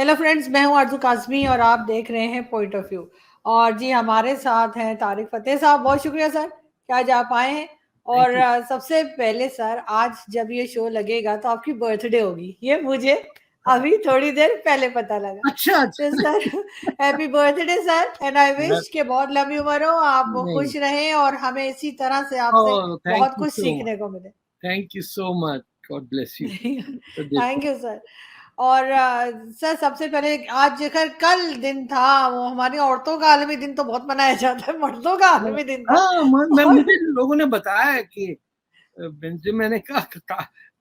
Hello friends, मैं हूं आरजू काज़मी और आप देख रहे हैं पॉइंट ऑफ व्यू। और जी हमारे साथ हैं तारिक फतेह साहब। बहुत शुक्रिया सर कि आज आप आए हैं। और थैंक यू। सबसे पहले सर, आज जब ये शो लगेगा तो आपकी बर्थडे होगी, ये मुझे अभी थोड़ी देर पहले पता लगा। अच्छा तो अच्छा। Sir, happy birthday sir, and I यार, विश के बहुत लंबी उम्र हो, आप नहीं। खुश रहें और हमें इसी तरह से आपसे ओह, थैंक बहुत यू कुछ सो मच। सीखने को मिले। Thank you so much. God bless you. तो थैंक देखो। You sir. और सर, सबसे पहले आज जेकर कल दिन था, वो हमारी औरतों का आलमी दिन तो बहुत मनाया जाता है, मर्दों का हाँ आलमी दिन था। हाँ, और मुझे लोगों ने बताया कि बेंजामिन, मैंने कहा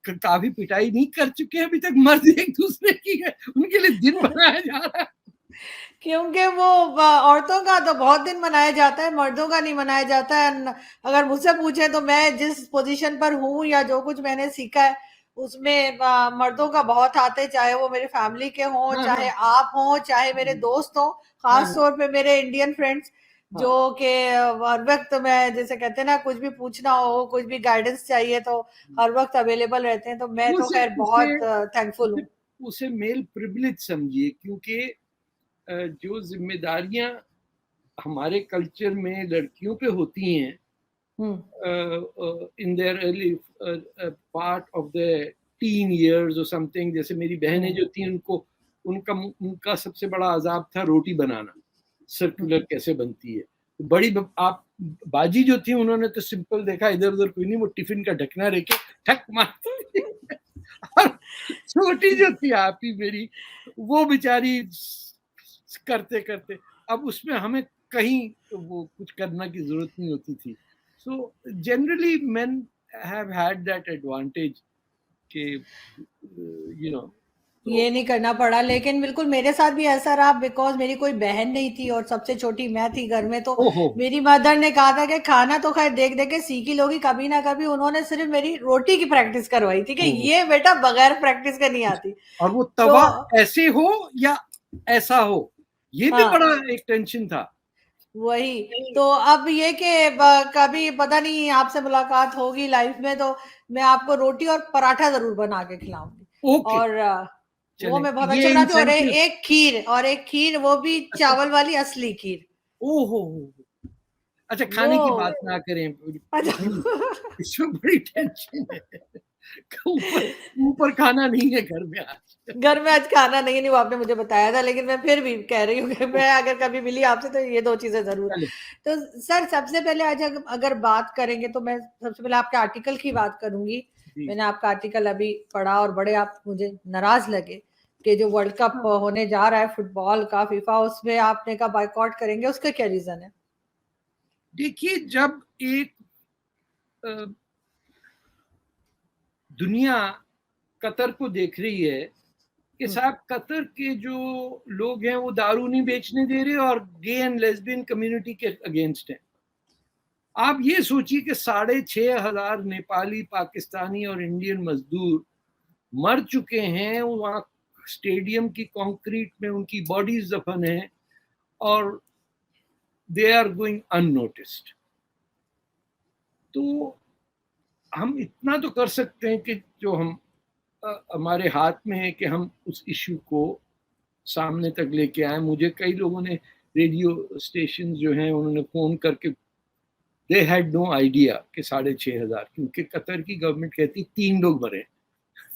काफी पिटाई नहीं कर चुके हैं अभी तक मर्द एक दूसरे की है, उनके लिए दिन बनाया जा रहा है। क्योंकि वो औरतों का तो बहुत दिन मनाया जाता है, मर्दों का नहीं मनाया जाता है। अगर मुझसे पूछे तो मैं जिस पोजीशन पर हूँ या जो कुछ मैंने सीखा है उसमें मर्दों का बहुत आते, चाहे वो मेरी फैमिली के हों, हाँ चाहे हाँ आप हों, चाहे मेरे दोस्त हों, हाँ खास तौर पे मेरे इंडियन फ्रेंड्स, जो हाँ। कि हर वक्त, मैं जैसे कहते हैं ना, कुछ भी पूछना हो, कुछ भी गाइडेंस चाहिए तो हर वक्त अवेलेबल रहते हैं। तो मैं तो उसे खैर उसे बहुत थैंकफुल उसे हूँ। उसे मेल प्रिविलेज समझिए, क्योंकि जो जिम्मेदारियां हमारे कल्चर में लड़कियों पे होती हैं हम्म। in their early part of the teen years or something, जैसे मेरी बहनें हम्म। जो थी उनको उनका उनका सबसे बड़ा अजाब था रोटी बनाना, सर्कुलर कैसे बनती है। तो आप बाजी जो थी उन्होंने तो सिंपल देखा, इधर उधर कोई नहीं, वो टिफिन का ढकना रेखे ठक मारती थी। और छोटी जो थी आप ही मेरी, वो बेचारी करते करते, अब उसमें हमें कहीं वो कुछ करना की जरूरत नहीं होती थी। So generally men have had that advantage कि ये तो नहीं करना पड़ा, लेकिन बिल्कुल मेरे साथ भी ऐसा रहा, बिकॉज मेरी कोई बहन नहीं थी और सबसे छोटी मैं थी घर में। तो ओहो। मेरी मदर ने कहा था कि खाना तो खैर देख देख के सीख ही लोगी, कभी ना कभी उन्होंने सिर्फ मेरी रोटी की प्रैक्टिस करवाई थी कि ओहो। ये बेटा बगैर प्रैक्टिस के नहीं आती। और वो तो तवा ऐसे हो या ऐसा हो, ये भी बड़ा हाँ, एक टेंशन था। वही। तो अब ये कि कभी पता नहीं आपसे मुलाकात होगी लाइफ में तो मैं आपको रोटी और पराठा जरूर बना के खिलाऊंगी। ओके, और वो चले मैं बहुत ये अच्छा बनाती हूँ। और इंसेंटिव। एक खीर, और एक खीर, वो भी अच्छा चावल वाली असली खीर। ओहो। अच्छा, वो खाने की बात ना करें, अच्छा। इसमें बड़ी टेंशन है। ऊपर ऊपर खाना नहीं है घर में आज। घर में आज खाना नहीं है, नहीं वो आपने मुझे बताया था, लेकिन मैं फिर भी कह रही हूँ कि मैं अगर कभी मिली आपसे तो ये दो चीजें जरूर। चले तो सर, सबसे पहले आज अगर बात करेंगे तो मैं सबसे पहले आपके आर्टिकल की बात करूंगी। जी मैंने जी। आपका आर्टिकल अभी पढ़ा और बड़े आप मुझे नाराज लगे कि जो वर्ल्ड कप हाँ, होने जा रहा है फुटबॉल का, फीफा, उसमें आपने कहा बायकॉट करेंगे, उसका क्या रीजन है? देखिए, जब एक अ, दुनिया कतर को देख रही है कि हम्म। साहब कतर के जो लोग हैं वो दारू नहीं बेचने दे रहे और गे एंड लेस्बियन कम्युनिटी के अगेंस्ट हैं। आप ये सोचिए कि 6,500 नेपाली, पाकिस्तानी और इंडियन मजदूर मर चुके हैं वहां स्टेडियम की कंक्रीट में, उनकी बॉडीज दफन है और दे आर गोइंग अननोटिस्ड। तो हम इतना तो कर सकते हैं कि जो हमारे हाथ में है कि हम उस इश्यू को सामने तक लेके आए। मुझे कई लोगों ने, रेडियो स्टेशन जो हैं, उन्होंने फोन करके, दे हैड नो आइडिया कि 6,500, क्योंकि कतर की गवर्नमेंट कहती 3 लोग मरे।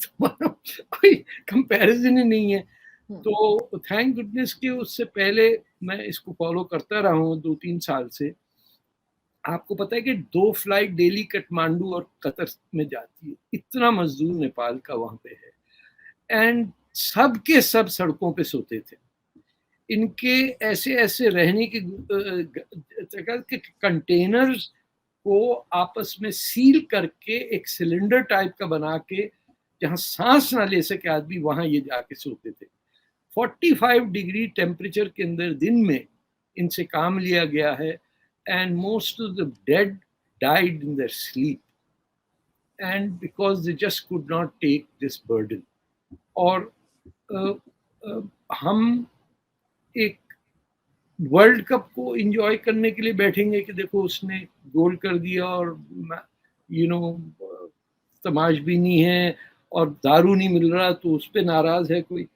तो कोई कंपैरिजन ही नहीं है। हम्म। तो थैंक गुडनेस कि उससे पहले मैं इसको फॉलो करता रहा हूँ 2-3 साल से। आपको पता है कि 2 फ्लाइट डेली काठमांडू और कतर में जाती है, इतना मजदूर नेपाल का वहां पे है। एंड सब के सब सड़कों पे सोते थे। इनके ऐसे ऐसे रहने की जगह के कंटेनर्स को आपस में सील करके एक सिलेंडर टाइप का बना के, जहां सांस ना ले सके आदमी, वहां ये जाके सोते थे। 45 डिग्री टेम्परेचर के अंदर दिन में इनसे काम लिया गया है। And most of the dead died in their sleep, and because they just could not take this burden. और अ, अ, हम एक वर्ल्ड कप को एंजॉय करने के लिए बैठेंगे कि देखो उसने गोल कर दिया और यू नो तमाशबीनी है और दारू नहीं मिल रहा तो उस पर नाराज है कोई।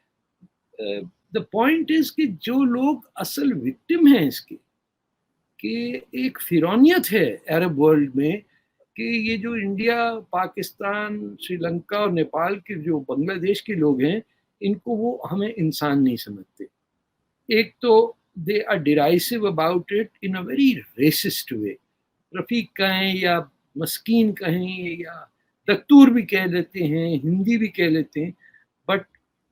द पॉइंट इज कि जो लोग असल विक्टिम हैं इसके, कि एक फिरौनियत है अरब वर्ल्ड में कि ये जो इंडिया, पाकिस्तान, श्रीलंका और नेपाल के, जो बांग्लादेश के लोग हैं, इनको वो हमें इंसान नहीं समझते. एक तो they are derisive about it in a very racist way. Rafiq कहें या मस्कीन कहें या दस्तूर भी कह लेते हैं, हिंदी भी कह लेते हैं, but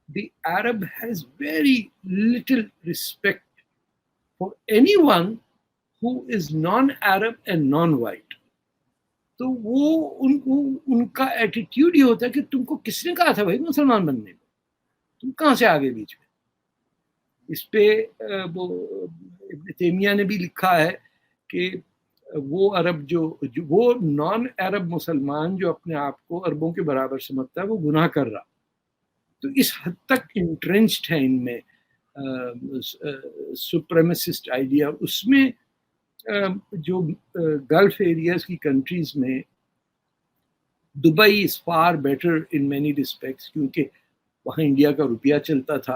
the Arab has very little respect for anyone who is non-Arab and non-white. तो वो उनको, उनका एटीट्यूड ये होता है कि तुमको किसने कहा था भाई मुसलमान बनने में, तुम कहाँ से आ गए बीच में. इस पे वो इब्न तैमिया ने भी लिखा है कि वो अरब जो वो नॉन अरब मुसलमान जो अपने आप को अरबों के बराबर समझता है, वो गुनाह कर रहा. तो इस हद तक इंट्रेंच्ड है इनमें सुप्रेमेसिस्ट आइडिया. उसमें जो गल्फ एरियाज की कंट्रीज में Dubai is far better in many respects, क्योंकि वहाँ इंडिया का रुपया चलता था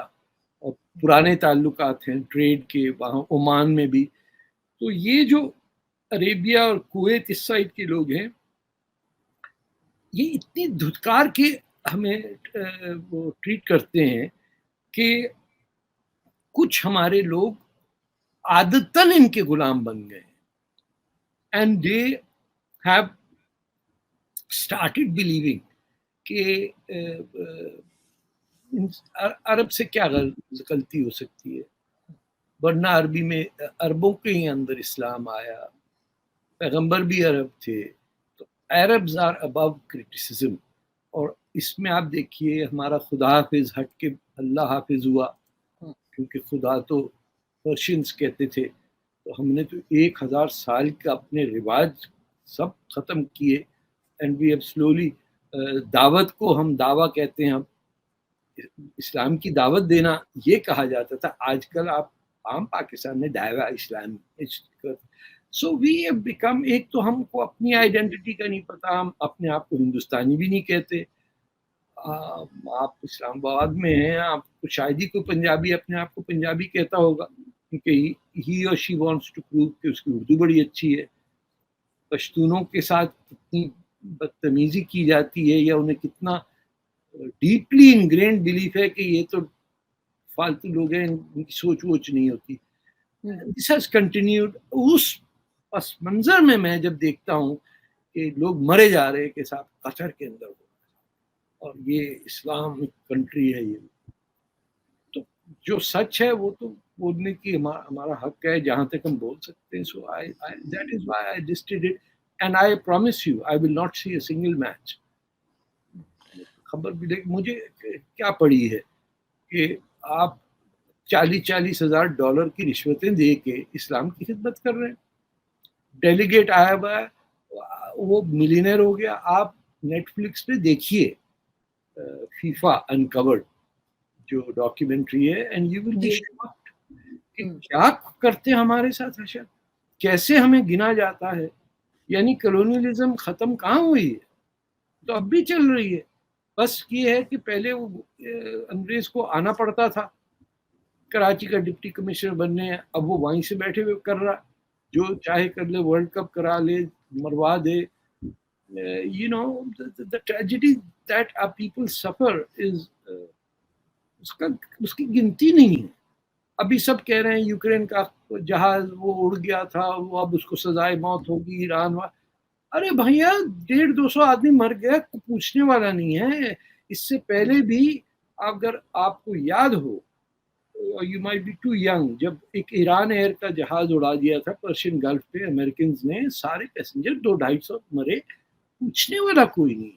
और पुराने ताल्लुकात हैं ट्रेड के वहाँ, ओमान में भी. तो ये जो अरेबिया और कुवैत इस साइड के लोग हैं, ये इतनी धुतकार के हमें वो ट्रीट करते हैं कि कुछ हमारे लोग आदतन इनके गुलाम बन गए. And they have started believing कि अरब से क्या गलती हो सकती है, वरना अरबी में, अरबों के ही अंदर इस्लाम आया, पैगंबर भी अरब थे. तो अरब्स आर अबव क्रिटिसिज्म. और इसमें आप देखिए, हमारा खुदा हाफिज हट के अल्लाह हाफिज हुआ, क्योंकि खुदा तो पर्शियंस कहते थे. तो हमने तो 1000 साल का अपने रिवाज सब खत्म किए. एंड वी हैव स्लोली, दावत को हम दावा कहते हैं, इस्लाम की दावत देना ये कहा जाता था. आजकल आप आम पाकिस्तान में दावा इस्लाम. सो वी हैव बिकम, एक तो हमको अपनी आइडेंटिटी का नहीं पता, हम अपने आप को हिंदुस्तानी भी नहीं कहते. आप इस्लामाबाद में हैं, आपको शायद ही कोई पंजाबी अपने आप को पंजाबी कहता होगा, क्योंकि ही और शी वांट्स टू प्रूव कि उसकी उर्दू बड़ी अच्छी है. पश्तूनों के साथ कितनी बदतमीजी की जाती है, या उन्हें कितना डीपली इनग्रेन्ड बिलीफ है कि ये तो फालतू लोग हैं, इनकी सोच वोच नहीं होती. This has continued. उस पस मंजर में मैं जब देखता हूँ कि लोग मरे जा रहे हैं के साथ कतर के अंदर, और ये इस्लामिक कंट्री है, ये तो जो सच है वो तो बोलने की हमारा हक है, जहां तक हम बोल सकते हैं. So I that is why I just did it, and I promise you I will not see a single match. खबर भी देख, मुझे क्या पड़ी है कि आप 40-40 हजार डॉलर की रिश्वतें दे के इस्लाम की खिदमत कर रहे हैं. डेलीगेट आया हुआ है, वो मिलियनर हो गया. आप नेटफ्लिक्स पे देखिए फीफा अनकवर्ड जो डॉक्यूमेंट्री है, and you will be shocked कि क्या करते हैं हमारे साथ हशर, कैसे हमें गिना जाता है. यानी कॉलोनियलिज्म खत्म कहाँ हुई है, तो अब भी चल रही है. बस ये है कि पहले वो अंग्रेज को आना पड़ता था कराची का डिप्टी कमिश्नर बनने, अब वो वहीं से बैठे हुए कर रहा, जो चाहे कर ले, वर्ल्ड कप करा ले, मरवा दे. you know the tragedy that our people suffer is उसकी गिनती नहीं है. अभी सब कह रहे हैं यूक्रेन का जहाज वो उड़ गया था, वो अब उसको सजाए मौत होगी, ईरान वा. अरे भैया 150-200 आदमी मर गया, पूछने वाला नहीं है. इससे पहले भी अगर आपको याद हो, you might be too young, जब एक ईरान एयर का जहाज उड़ा दिया था पर्शियन गल्फ पे, अमेरिकन ने, सारे पैसेंजर 200-250 मरे, पूछने वाला कोई नहीं.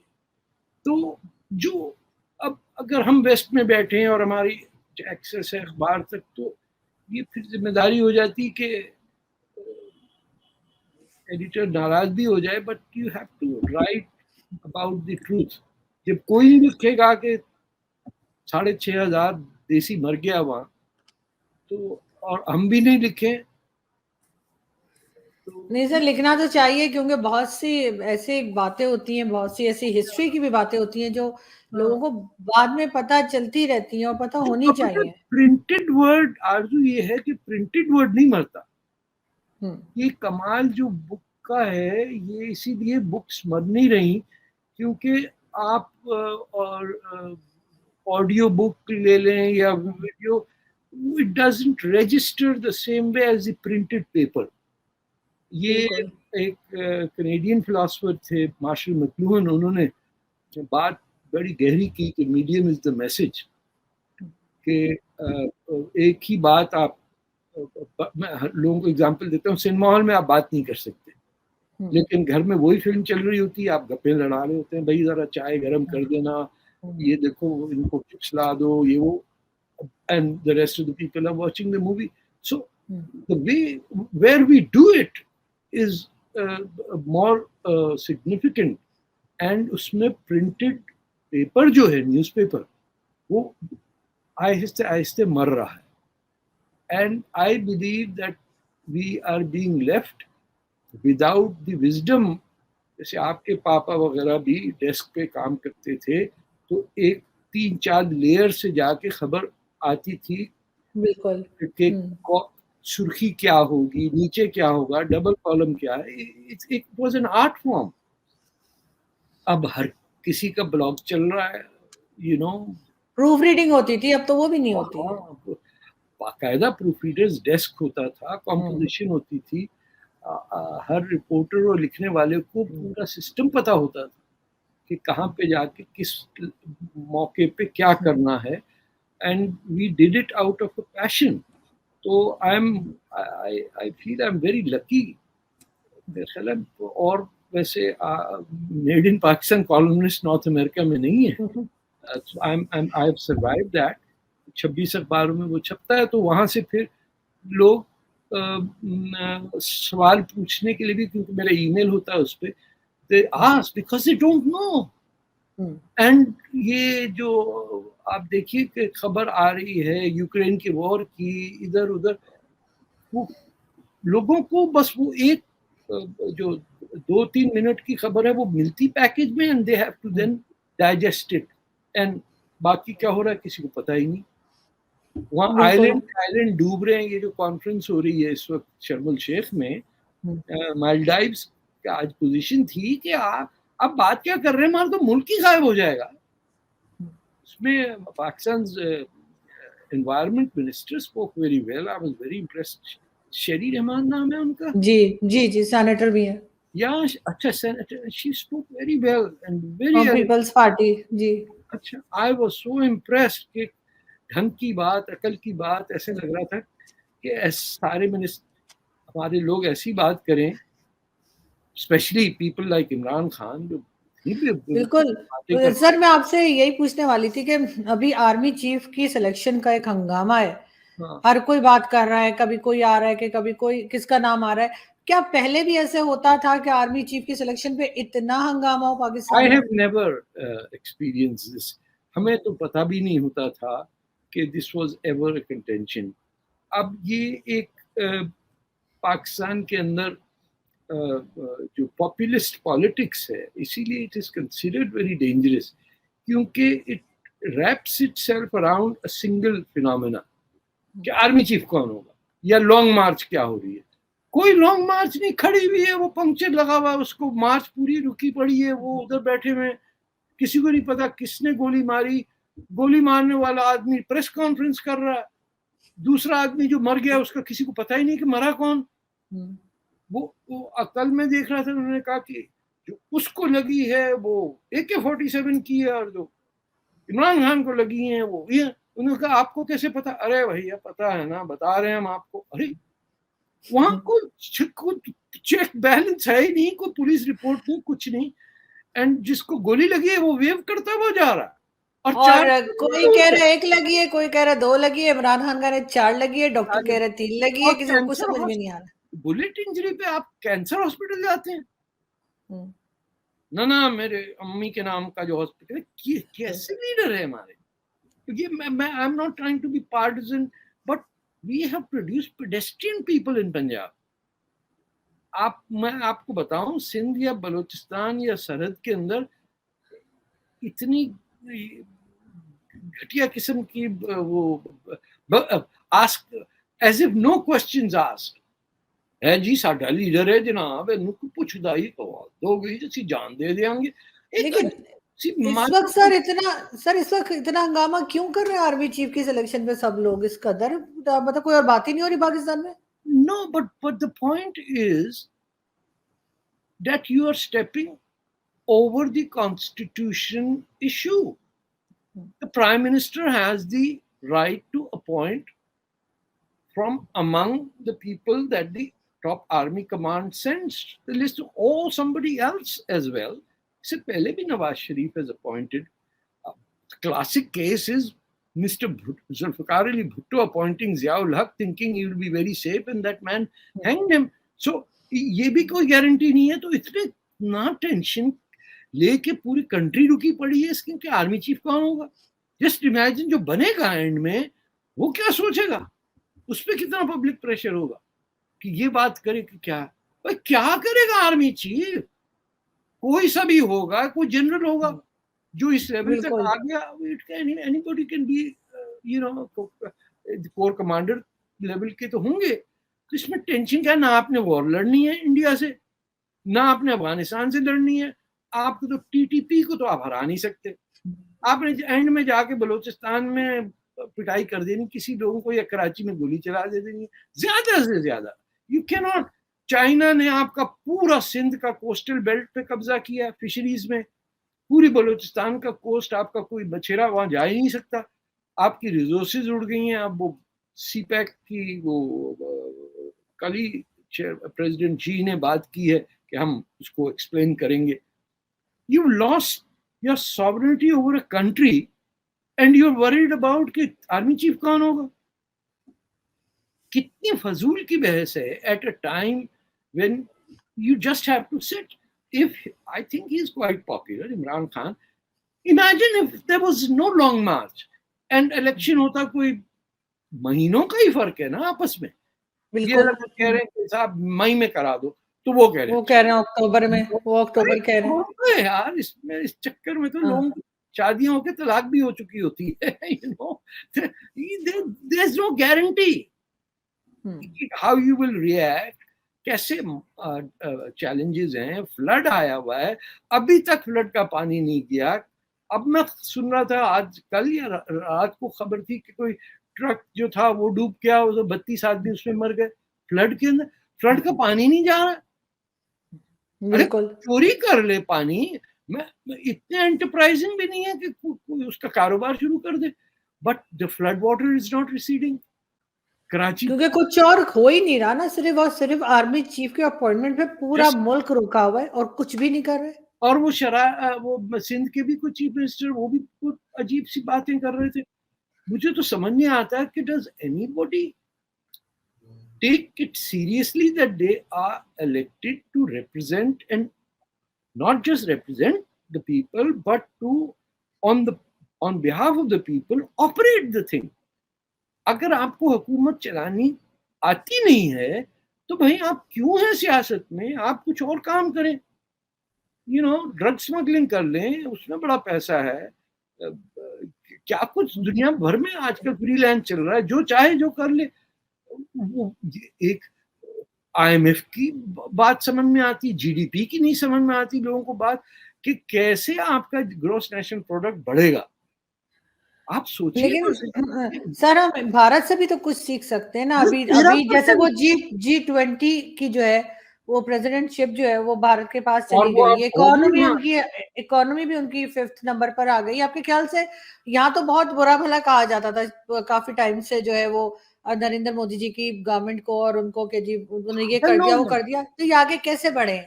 तो जो अब अगर हम वेस्ट में बैठे हैं और हमारी एक्सेस है अखबार तक, तो ये फिर जिम्मेदारी हो जाती कि एडिटर नाराज भी हो जाए, but you have to write about the truth. जब कोई नहीं लिखेगा कि 6500 देसी मर गया वहां, तो और हम भी नहीं लिखें, तो नहीं सर, लिखना तो चाहिए, क्योंकि बहुत सी ऐसी बातें होती हैं, बहुत सी ऐसी हिस्ट्री की भी बातें होती हैं जो लोगों को बाद में पता चलती रहती हैं और पता होनी चाहिए। प्रिंटेड वर्ड आरजू ये है कि प्रिंटेड वर्ड नहीं मरता। हम्म। ये कमाल जो बुक का है, ये इसीलिए बुक्स मर नहीं रही क्योंकि आप और ऑडियो बुक ले लें या video, it doesn't register the same way as the printed paper. ये बिल्कुल। एक कनेडियन फिलोसफर थे मार्शल मैक्लूहन, उन्होंने बात बड़ी गहरी की कि मीडियम इज द मैसेज। कि एक ही बात आप, मैं लोगों को एग्जांपल देता हूँ, सिनेमा हॉल में आप बात नहीं कर सकते, लेकिन घर में वही फिल्म चल रही होती है, आप गप्पे लड़ा रहे होते हैं, भाई जरा चाय गरम कर देना, ये देखो इनको चिप्स ला दो, ये वो, and the rest of the people are watching the movie. So the way where we do it is more significant, and उसमें printed paper जो है न्यूज़पेपर, वो आहिस्ते आहिस्ते मर रहा है। And I believe that we are being left without the wisdom। जैसे आपके पापा वगैरह भी डेस्क पे काम करते थे, तो एक 3-4 लेयर से जाके खबर आती थी बिल्कुल। कि सुर्खी क्या होगी, नीचे क्या होगा, डबल कॉलम क्या है। It was an art form. अब हर किसी का ब्लॉग चल रहा है, यू नो। प्रूफ रीडिंग होती थी, अब तो वो भी नहीं होती है। बाकायदा प्रूफ रीडर्स डेस्क होता था, कॉम्पोजिशन होती थी, हर रिपोर्टर और लिखने वाले को पूरा सिस्टम पता होता था कि कहाँ पे जाके किस मौके पे क्या करना है, and we did it out of a passion. तो I feel I am very lucky. और वैसे made in Pakistan columnist North America में नहीं है। I have survived that. 26 अखबारों में वो छपता है, तो वहां से फिर लोग सवाल पूछने के लिए भी, क्योंकि मेरा ईमेल होता है उस पर, they ask because they don't know। And ये जो आप देखिए कि खबर आ रही है यूक्रेन की वॉर की, इधर उधर, वो लोगों को बस वो एक जो 2-3 मिनट की खबर है वो मिलती पैकेज में, and they have to then digest it, and बाकी क्या हो रहा है किसी को पता ही नहीं। वहाँ आइलैंड डूब रहे हैं। ये जो कॉन्फ्रेंस हो रही है इस वक्त शर्म एल शेख में, मालदीव्स का आज पोजीशन थी कि अब बात क्या कर रहे हैं, हमारा तो मुल्क ही गायब हो जाएगा। उसमें Pakistan environment minister spoke very well. I was very impressed. शेरी रहमान नाम है उनका। जी जी जी, सेनेटर भी है। या अच्छा, senator, she spoke very well and very Peoples Party. जी। अच्छा, आई वाज सो इम्प्रेस्ड कि ढंग की बात, अकल की बात। ऐसे लग रहा था कि सारे मिनिस्टर हमारे लोग ऐसी बात करें, specially people like Imran Khan, जो बिल्कुल सर, मैं आपसे यही पूछने वाली थी कि अभी आर्मी चीफ की सिलेक्शन का एक हंगामा है। हर कोई बात कर रहा है, कभी कोई आ रहा है कि कभी कोई, किसका नाम आ रहा है। क्या पहले भी ऐसे होता था कि आर्मी चीफ की सिलेक्शन पे इतना हंगामा हो पाकिस्तान में? I have never experienced this। हमें तो पता भी नहीं होता था कि this was ever a contention। अब ये एक पाकिस्तान के अंदर जो पॉपुलिस्ट पॉलिटिक्स है, इसीलिए it is considered very dangerous, क्योंकि it wraps itself around a single phenomena कि आर्मी चीफ कौन होगा या लॉन्ग मार्च क्या हो रही है। कोई लॉन्ग मार्च नहीं, खड़ी हुई है, वो पंक्चर लगा हुआ है, उसको मार्च पूरी रुकी पड़ी है, वो उधर बैठे हुए, किसी को नहीं पता किसने गोली मारी। गोली मारने वाला आदमी प्रेस कॉन्फ्रेंस कर रहा है, दूसरा आदमी जो मर गया उसका किसी को पता ही नहीं कि मरा कौन। वो अकल में देख रहा था, उन्होंने कहा कि जो उसको लगी है वो AK-47 की है, और जो इमरान खान को लगी है वो ये। उन्होंने कहा आपको कैसे पता? अरे भैया पता है ना, बता रहे हैं हम आपको। अरे वहां को चेक बैलेंस है ही नहीं, कोई पुलिस रिपोर्ट नहीं, कुछ नहीं, एंड जिसको गोली लगी है वो वेव करता हुआ जा रहा है। और कोई कह रहा है 1 लगी है, कोई कह रहा है 2 लगी है, इमरान खान कह रहे 4 लगी है, डॉक्टर कह रहे 3 लगी है, किसी को कुछ समझ में नहीं आ रहा। बुलेट इंजरी पे आप कैंसर हॉस्पिटल जाते हैं? ना मेरे अम्मी के नाम का जो हॉस्पिटल है, कैसे लीडर है हमारे। ये मैं I am not trying to be partisan, but we have produced pedestrian people in Punjab. मैं आपको बताऊं, सिंध या बलूचिस्तान या सरहद के अंदर इतनी घटिया किस्म की वो ask as if no questions asked है जी, साडा लीडर है जनाब, इनू पुछदा ही दोगे जी, जान दे देंगे। लेकिन इस वक्त सर इस वक्त इतना हंगामा क्यों कर रहे हैं आर्मी चीफ की सिलेक्शन पे सब लोग, इस कदर मतलब कोई और बात ही नहीं हो रही पाकिस्तान में? No, but the point is that you are stepping over the constitution issue. The prime minister has the right to appoint from among the people that the top army command sends the list, or somebody else as well. इससे पहले भी Nawaz Sharif has appointed. The classic case is Mr. Zulfikar Ali Bhutto appointing Ziaul Haq, thinking he will be very safe, and that man hanged him. So ये भी कोई guarantee नहीं है। तो इतने ना टेंशन लेके पूरी कंट्री रुकी पड़ी है इसकी कि आर्मी चीफ कौन होगा। जस्ट इमेजिन जो बनेगा एंड में वो क्या सोचेगा, उस पर कितना पब्लिक प्रेशर होगा कि ये बात करे कि क्या भाई क्या करेगा आर्मी चीफ। कोई सा भी होगा, कोई जनरल होगा जो इस लेवल तक आ गया, it can anybody can be you know core commander level के तो होंगे। तो इसमें टेंशन क्या, ना आपने वॉर लड़नी है इंडिया से, ना आपने अफगानिस्तान से लड़नी है। आपको तो टीटीपी को तो आप हरा नहीं सकते। आपने एंड में जाके बलूचिस्तान में पिटाई कर देनी किसी लोगों को, या कराची में गोली चला दे देनी ज्यादा से ज्यादा। You can not. चाइना ने आपका पूरा सिंध का कोस्टल बेल्ट पे कब्जा किया, फिशरीज में पूरी बलूचिस्तान का कोस्ट, आपका कोई बछेरा वहां जा ही नहीं सकता। आपकी रिसोर्सेज उड़ गई हैं। अब वो सीपैक की वो कल ही प्रेसिडेंट जी ने बात की है कि हम उसको एक्सप्लेन करेंगे। You lost your sovereignty over a country and you are worried about कि आर्मी चीफ कौन होगा। कितनी फजूल की बहस है at a time when you just have to sit. If I think he is quite popular, Imran Khan. Imagine if there was no long march and election होता, कोई महीनों का ही फर्क है ना आपस में। ये कह रहे हैं कि साहब मई में करा दो, तो वो कह रहे हैं अक्टूबर में, वो अक्टूबर कह रहे हैं यार। इसमें इस चक्कर में तो लोगों की शादियां होकर तलाक भी हो चुकी होती है। You know, there's no guarantee how you will react। कैसे चैलेंजेस हैं। फ्लड आया हुआ है, अभी तक फ्लड का पानी नहीं गया। अब मैं सुन रहा था आज कल या रात को खबर थी कि कोई ट्रक जो था वो डूब गया, 32 आदमी उसमें मर गए फ्लड के अंदर। फ्लड का पानी नहीं जा रहा। अरे चोरी कर ले पानी। मैं इतने एंटरप्राइजिंग भी नहीं है कि कोई उसका कारोबार शुरू कर दे, but the flood water is not receding Karachi, क्योंकि कुछ और हो ही नहीं रहा ना। सिर्फ और सिर्फ आर्मी चीफ के अपॉइंटमेंट पे पूरा मुल्क रुका हुआ है और कुछ भी नहीं कर रहे। और वो वो सिंध के भी कुछ चीफ मिनिस्टर वो भी कुछ अजीब सी बातें कर रहे थे। मुझे तो समझ नहीं आता कि does anybody take it seriously that they are elected to represent and not just represent the people but to on behalf of the people operate the thing. अगर आपको हुकूमत चलानी आती नहीं है तो भाई आप क्यों हैं सियासत में। आप कुछ और काम करें। यू नो, ड्रग स्मगलिंग कर लें, उसमें बड़ा पैसा है। क्या कुछ दुनिया भर में आजकल फ्रीलांस चल रहा है, जो चाहे जो कर ले। वो एक IMF की बात समझ में आती, GDP की नहीं समझ में आती लोगों को बात कि कैसे आपका ग्रॉस नेशनल प्रोडक्ट बढ़ेगा। आप सोचिए। लेकिन सर हम भारत से भी तो कुछ सीख सकते हैं ना। अभी जैसे वो G20 की जो है वो प्रेसिडेंटशिप जो है वो भारत के पास चली गई। इकोनॉमी भी उनकी 5th नंबर पर आ गई। आपके ख्याल से यहाँ तो बहुत बुरा भला कहा जाता था काफी टाइम से जो है वो नरेंद्र मोदी जी की गवर्नमेंट को और उनको कि जी उन्होंने ये कर दिया वो कर दिया, तो ये आगे कैसे बढ़े।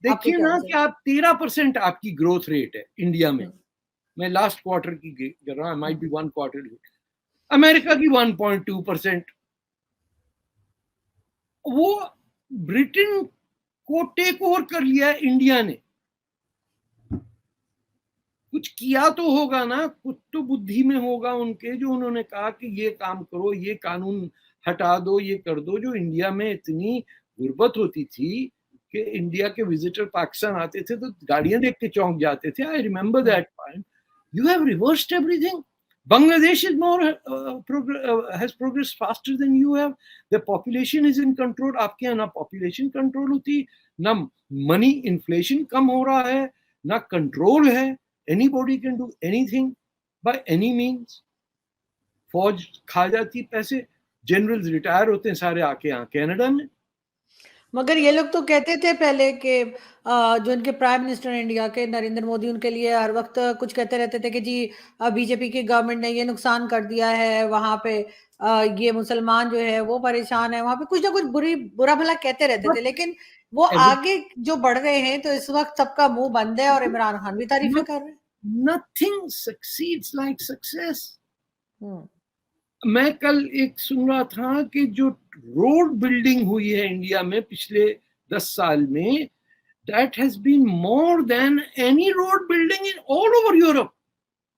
देखिए ना कि आप 13% आपकी ग्रोथ रेट है इंडिया में। मैं लास्ट क्वार्टर की कर रहा हूँ, माइट बी 1 क्वार्टर। अमेरिका की 1.2%। वो ब्रिटेन को टेक ओवर कर लिया है इंडिया ने। कुछ किया तो होगा ना, कुछ तो बुद्धि में होगा उनके, जो उन्होंने कहा कि ये काम करो, ये कानून हटा दो, ये कर दो। जो इंडिया में इतनी गुर्बत होती थी कि इंडिया के विजिटर पाकिस्तान आते थे तो गाड़ियां देख के चौंक जाते थे. I remember that time. You have reversed everything. Bangladesh is more has progressed faster than you have. The population is in control. आपके यहाँ ना population control होती, ना money inflation कम हो रहा है, ना control है. Anybody can do anything by any means. फौज खा जाती पैसे, जनरल्स रिटायर होते हैं सारे आके यहाँ कनाडा में. मगर ये लोग तो कहते थे पहले कि जो इनके प्राइम मिनिस्टर इंडिया के नरेंद्र मोदी, उनके लिए हर वक्त कुछ कहते रहते थे कि जी बीजेपी की गवर्नमेंट ने ये नुकसान कर दिया है वहां पे, ये मुसलमान जो है वो परेशान है वहां पे, कुछ ना कुछ बुरा भला कहते रहते थे. लेकिन वो आगे जो बढ़ रहे हैं तो इस वक्त सबका मुंह बंद है और इमरान खान भी तारीफें कर रहे हैं. Nothing succeeds like success. मैं कल एक सुन रहा था कि जो रोड बिल्डिंग हुई है इंडिया में पिछले 10 साल में, that has been more than any road building in all over Europe.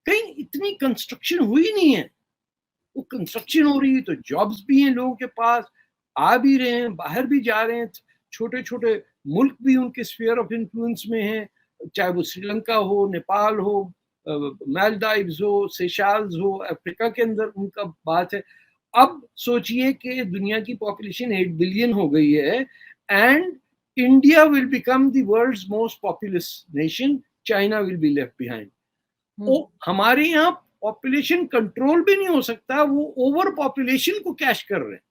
कहीं इतनी कंस्ट्रक्शन हुई नहीं है. वो कंस्ट्रक्शन हो रही है तो जॉब्स भी हैं लोगों के पास, आ भी रहे हैं, बाहर भी जा रहे हैं. छोटे छोटे मुल्क भी उनके स्फीयर ऑफ इन्फ्लुएंस में हैं, चाहे वो श्रीलंका हो, नेपाल हो, मालदीव्स हो, सेशल्स हो, अफ्रीका के अंदर उनका बात है. अब सोचिए कि दुनिया की पॉपुलेशन 8 बिलियन हो गई है and India will become the world's most populous nation, China will be left behind. वो हमारे यहाँ पॉपुलेशन कंट्रोल भी नहीं हो सकता, वो ओवर पॉपुलेशन को कैश कर रहे हैं.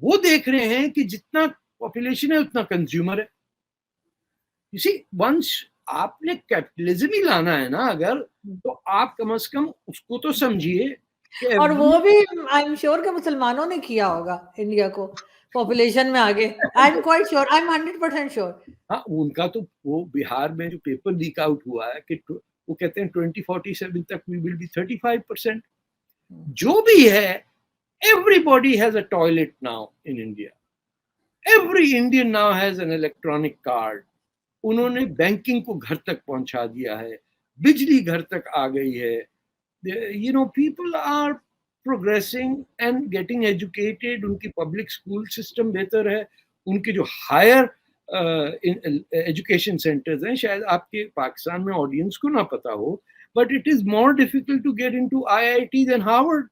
वो देख रहे हैं कि जितना पॉपुलेशन है उतना कंज्यूमर है. इसी वंश आपने कैपिटलिज्म ही लाना है ना अगर, तो आप कम से कम उसको तो समझिए. और वो भी आई एम श्योर कि मुसलमानों ने किया होगा इंडिया को पॉपुलेशन में आगे. I am quite sure, I am 100% sure. हाँ, उनका तो वो बिहार में जो पेपर लीक आउट हुआ है कि वो कहते हैं 2047 तक वी विल बी 35%. जो भी है, everybody has a toilet now in India. Every Indian now has an electronic card. उन्होंने बैंकिंग को घर तक पहुंचा दिया है, बिजली घर तक आ गई है. You know, people are progressing and getting educated. उनकी पब्लिक स्कूल सिस्टम बेहतर है, उनके जो हायर एजुकेशन सेंटर्स हैं, शायद आपके पाकिस्तान में ऑडियंस को ना पता हो, but it is more difficult to get into IIT than Harvard.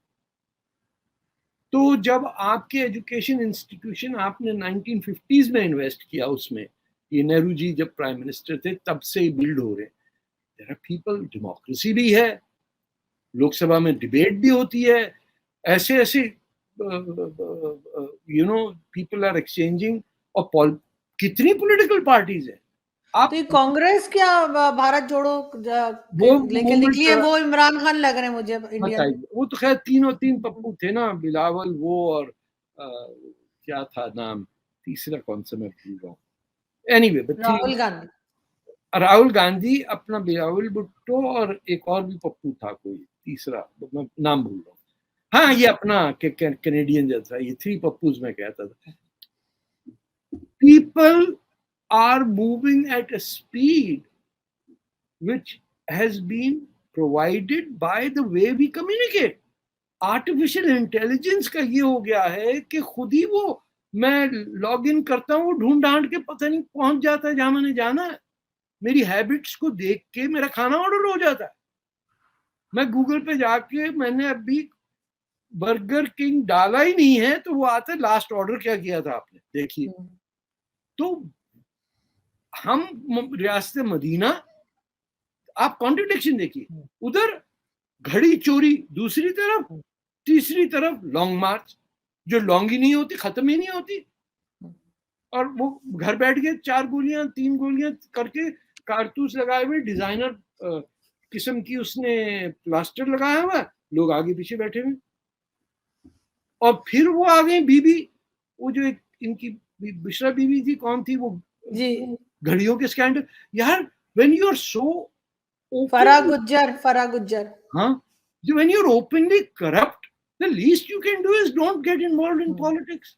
तो जब आपके एजुकेशन इंस्टीट्यूशन आपने 1950s में इन्वेस्ट किया उसमें, ये नेहरू जी जब प्राइम मिनिस्टर थे तब से बिल्ड हो रहे. देयर आर पीपल, डेमोक्रेसी भी है, लोकसभा में डिबेट भी होती है, ऐसे ऐसे you know people are exchanging. और कितनी पॉलिटिकल पार्टीज है. आप तो कांग्रेस क्या भारत जोड़ो लेके निकली है, वो इमरान खान लग रहे हैं मुझे इंडिया. वो तो खैर तीन पप्पू थे ना, बिलावल वो और क्या था नाम तीसरा, कौन सा मैं भूल रहा हूँ. एनीवे, राहुल गांधी, अपना बिलावल भुट्टो और एक और भी पप्पू था कोई तीसरा, मैं नाम भूल रहा हूँ. हाँ, ये अपना कैनेडियन जैसा, ये 3 पप्पूज में कहता था. People are moving at a speed which has been provided by the way we communicate. Artificial intelligence का ये हो गया है कि खुद ही वो, मैं लॉग इन करता हूँ, ढूंढ ढांड के पता नहीं पहुंच जाता है जहां मैंने जाना है. मेरी हैबिट्स को देख के मेरा खाना ऑर्डर हो जाता है. मैं गूगल पे जाके, मैंने अभी बर्गर किंग डाला ही नहीं है तो वो आता है लास्ट ऑर्डर क्या किया था आपने, देखिए. तो हम रियासत मदीना, आप कॉन्ट्रडिक्शन देखिए, उधर घड़ी चोरी दूसरी तरफ, तीसरी तरफ लॉन्ग मार्च, जो लॉन्ग ही नहीं होती, खत्म ही नहीं होती. और वो घर बैठ के 4 गोलियां 3 गोलियां करके कारतूस लगाए हुए, डिजाइनर किस्म की उसने प्लास्टर लगाया हुआ, लोग आगे पीछे बैठे हुए. और फिर वो आ गई बीबी, वो जो इनकी बिश्रा बीबी थी, कौन थी वो जी, घड़ियों के स्कैंडल. यार, when you are so फरा गुज्जर, हाँ, when you are openly corrupt, the least you can do is don't get involved in politics.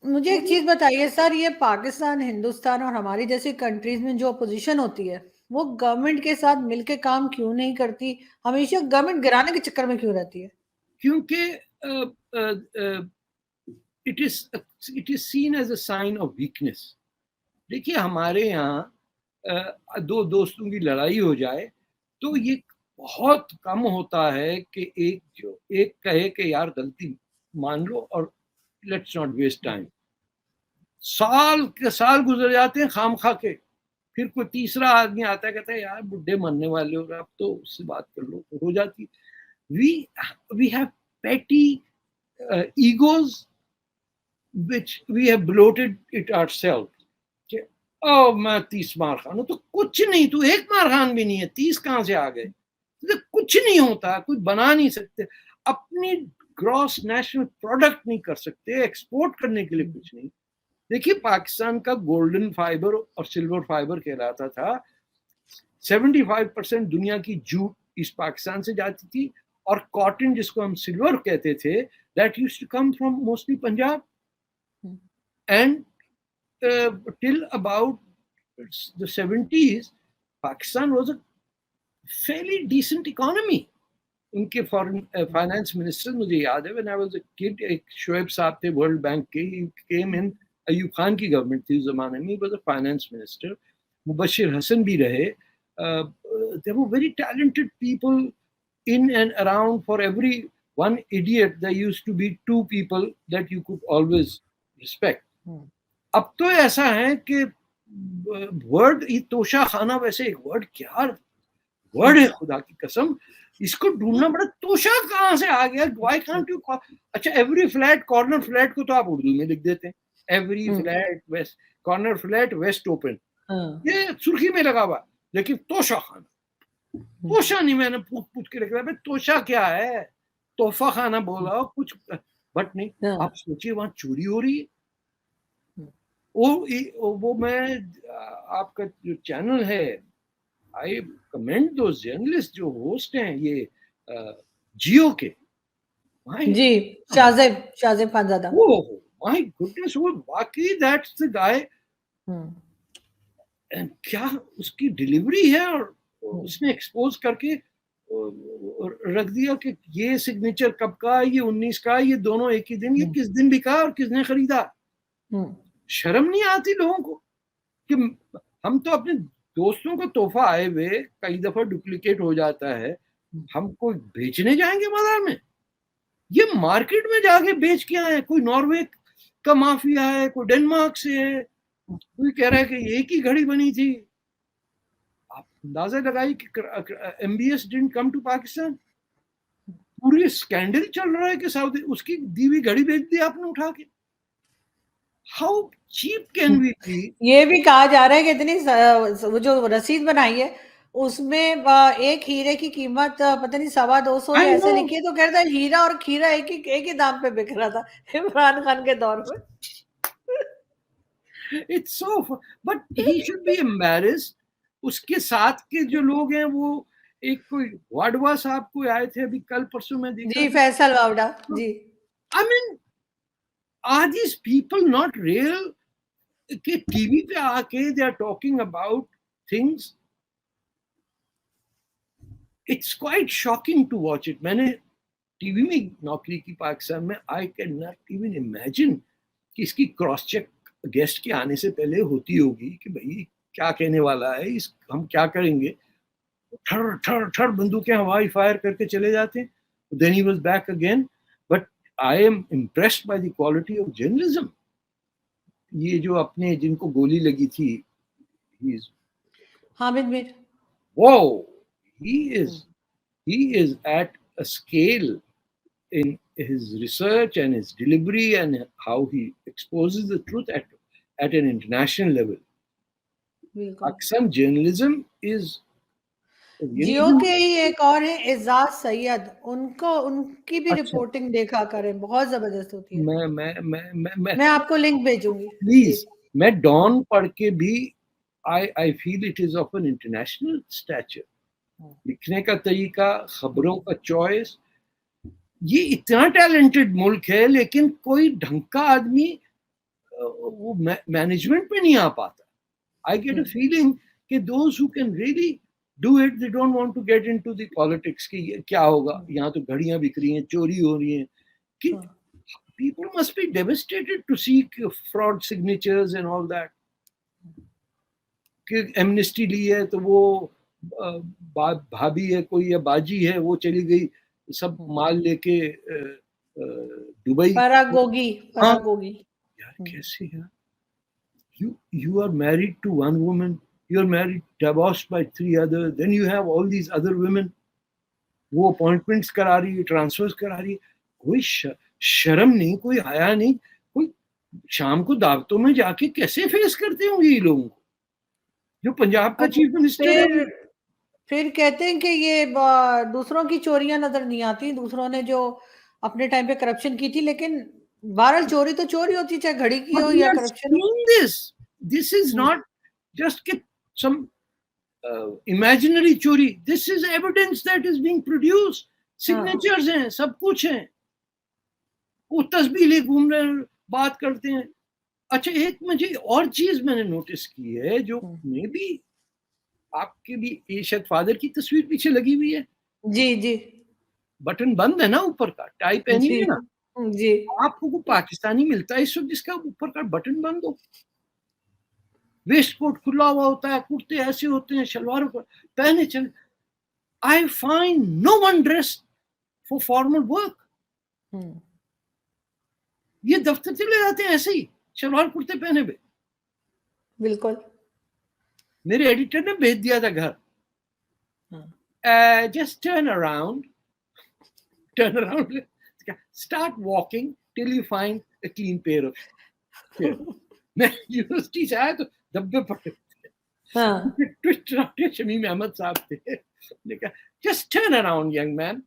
मुझे एक चीज बताइए सर, ये पाकिस्तान, हिंदुस्तान और हमारी जैसी कंट्रीज में जो अपोजिशन होती है वो गवर्नमेंट के साथ मिलके काम क्यों नहीं करती, हमेशा गवर्नमेंट गिराने के चक्कर में क्यों रहती है? क्योंकि it is seen as a sign of weakness. देखिए हमारे यहाँ दो दोस्तों की लड़ाई हो जाए तो ये बहुत कम होता है कि एक कहे कि यार गलती मान लो और लेट्स नॉट वेस्ट टाइम। साल के साल गुजर जाते हैं खाम खा के, फिर कोई तीसरा आदमी आता है कहता है यार बुढ़े मरने वाले हो, आप तो उससे बात कर लो, तो हो जाती। we have petty egos which we have bloated it ourselves कि ओ मैं 30 मार खान हूं, तो कुछ नहीं, तू एक मार खान भी नहीं है, 30 कहां से आ गए, तो कुछ नहीं होता, कुछ बना नहीं सकते, अपनी ग्रॉस नेशनल प्रोडक्ट नहीं कर सकते, एक्सपोर्ट करने के लिए कुछ नहीं। देखिए पाकिस्तान का गोल्डन फाइबर और सिल्वर फाइबर कहलाता था, 75% दुनिया की जूट ईस्ट पाकिस्तान से जाती थी, और कॉटन जिसको हम सिल्वर कहते थे that used to come from mostly Punjab, and till about the 70s Pakistan was a fairly decent economy. उनके फॉरेन फाइनेंस मिनिस्टर मुझे याद है, when I was a kid, एक शोएब साहब थे वर्ल्ड बैंक के, ही केम इन, अयूब खान की गवर्नमेंट थी उस जमाने में, he was a finance minister, Mubashir Hasan भी रहे, there were very talented people in and around. For every one idiot there used to be 2 people that you could always respect. अब तो ऐसा है कि वर्ड तोशा खाना, वैसे एक वर्ड क्या वर्ड है खुदा की कसम, इसको ढूंढना बड़ा, तोशा कहां से आ गया, व्हाई कांट यू, अच्छा एवरी फ्लैट कॉर्नर फ्लैट को तो आप उर्दू में लिख देते हैं, every flat west corner flat waste open, ये सुर्खी में लगा हुआ, लेकिन तोशा खाना, तोशा नहीं, मैंने पूछ के रखा है तोशा क्या है, तोहफा खाना बोला कुछ, बट नहीं। आप सोचिए वहां चोरी हो रही है। वो मैं आपका जो चैनल है, आई कमेंट दो जर्नलिस्ट जो होस्ट हैं ये जियो के, जी Shahzeb Khanzada, oh my goodness, वो वाकई दैट्स द गाय, एंड क्या उसकी डिलीवरी है, और उसने एक्सपोज करके रख दिया कि ये सिग्नेचर कब का, ये 19 का, ये दोनों एक ही दिन, ये किस दिन बिका और किसने खरीदा। शर्म नहीं आती लोगों को कि हम तो अपने दोस्तों को तोहफा आए हुए कई दफा डुप्लीकेट हो जाता है, हम कोई बेचने जाएंगे बाजार में, ये मार्केट में जाके बेच के आए, कोई नॉर्वे का माफिया है, कोई डेनमार्क से है, कोई कह रहा है कि एक ही घड़ी बनी थी। आप अंदाजा लगाइए कि MBS didn't come to Pakistan, पूरी स्कैंडल चल रहा है कि सऊदी उसकी दी हुई घड़ी बेच दी आपने उठा के। How cheap can we be. ये भी कहा जा रहा है कि इतनी वो जो रसीद बनाई है उसमें एक हीरे की कीमत पता नहीं 225 ऐसे लिखी है, तो कह रहा था हीरा और खीरा एक ही दाम पे बिक रहा था इमरान खान के दौर में। It's so, but he should be embarrassed. उसके साथ के जो लोग हैं वो एक कोई वाडवा साहब को आए थे अभी कल परसों में देखा जी, फैसल वावड़ा जी। I mean, are these people not real? कि टीवी पे आके they are talking about things. It's quite shocking to watch it. मैंने टीवी में नौकरी की पाकिस्तान में, I cannot even imagine कि इसकी क्रॉस चेक गेस्ट के आने से पहले होती होगी कि भाई क्या कहने वाला है, इस हम क्या करेंगे, ठर ठर ठर बंदूकें हवाई फायर करके चले जाते हैं। Then he was back again, but I am impressed by the quality of journalism. ये जो अपने जिनको गोली लगी थी, Hamid Mir, wow, he is at a scale in his research and his delivery and how he exposes the truth at an international level. Pakistan journalism is जियो के ही एक और है एजाज सैयद, उनकी भी रिपोर्टिंग देखा करें, बहुत जबरदस्त होती है। मैं आपको लिंक भेजूंगी प्लीज। मैं डॉन पढ़ के भी I feel it is of an international stature. लिखने का तरीका, खबरों का चॉइस, ये इतना टैलेंटेड मुल्क है लेकिन कोई ढंग का आदमी वो मैनेजमेंट पे नहीं आ पाता। I get a feeling कि those who can really do it, they don't want to get into the politics कि क्या होगा, यहाँ तो घड़ियां बिक रही हैं, चोरी हो रही हैं, कि people must be devastated to see fraud signatures and all that. कि एमनेस्टी ली है तो वो भाभी है कोई या बाजी है, वो चली गई सब माल लेके दुबई। परागोगी यार कैसे यार, you are married to one woman, you are married, divorced by 3 others, then you have all these other women, वो अपॉइंटमेंट्स करा रही है, ट्रांसफर्स करा रही है, कोई शर्म नहीं, कोई हया नहीं, कोई शाम को दावतों में जाके कैसे फेस करते होंगे ये लोगों को, जो पंजाब का चीफ मिनिस्टर है। फिर कहते हैं कि ये दूसरों की चोरियां नजर नहीं आती, दूसरों ने जो अपने टाइम पे करप्शन की थी, लेकिन बहरहाल चोरी तो चोरी होती, चाहे घड़ी की हो या करप्शन हो। This is not just some imaginary चोरी, this is evidence that is being produced, signatures हैं, सब कुछ है, वो तस्बीह ले घूम रहे हैं, बात करते हैं। अच्छा, एक मुझे और चीज मैंने नोटिस की है, जो मे बी आपके भी, ये शायद फादर की तस्वीर पीछे लगी हुई है। जी जी, बटन बंद है ना ऊपर का, टाई पहनी है ना जी, आपको, वो पाकिस्तानी मिलता है इस वक्त जिसका ऊपर का बटन बंद हो, वेस्ट कोट खुला हुआ होता है, कुर्ते ऐसे होते हैं, शलवार पहने चले। I find no one dress for formal work. ये दफ्तर चले जाते हैं ऐसे ही शलवार कुर्ते पहने हुए। बिल्कुल, मेरे एडिटर ने भेज दिया था घर, just turn around, start walking till you find a clean pair of. मैं यूनिवर्सिटी से आया तो धब्बे पड़े थे, शमीम अहमद साहब थे, just turn around young man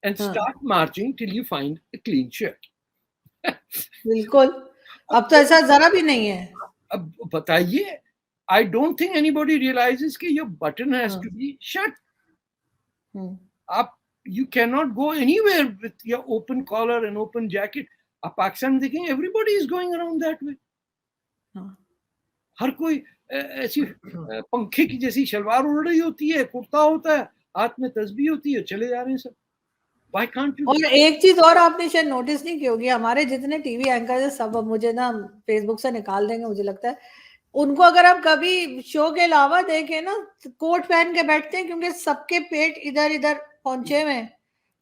and start marching till you find a clean shirt. बिल्कुल, अब तो ऐसा जरा भी नहीं है। अब बताइए, I don't think anybody realizes कि your button has to be shut. आप you cannot go anywhere with your open collar and open jacket. आप पाकिस्तान देखें, everybody is going around that way. हर कोई ऐसी पंखे की जैसी शलवार उड़ रही होती है, कुर्ता होता है, हाथ में तस्बीह होती है, चले जा रहे हैं सब। Why can't you? और एक चीज और आपने शायद नोटिस नहीं की होगी, हमारे जितने टीवी एंकर है सब मुझे ना फेसबुक से निकाल देंगे, मुझे लगता है उनको अगर आप कभी शो के अलावा देखें ना, कोट पहन के बैठते हैं, क्योंकि सबके पेट इधर इधर पहुंचे हुए हैं,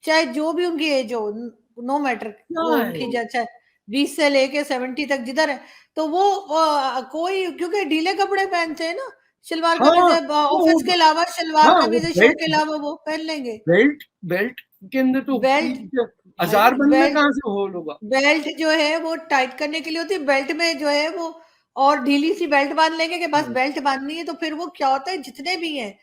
चाहे जो भी उनकी एज हो, नो मैटर उनकी, चाहे 20 से लेके 70 तक जिधर है, तो वो कोई क्योंकि ढीले कपड़े पहनते हैं ना, शलवार कमीज ऑफिस के अलावा, शलवार कमीज शो के अलावा वो पहन लेंगे। बेल्ट के अंदर तो हजार बनने कहां से हो लोग। बेल्ट जो है वो टाइट करने के लिए होती है, बेल्ट में जो है वो और ढीली सी बेल्ट बांध लेंगे कि बस बेल्ट बांधनी है, तो फिर वो क्या होता है, जितने भी हैं,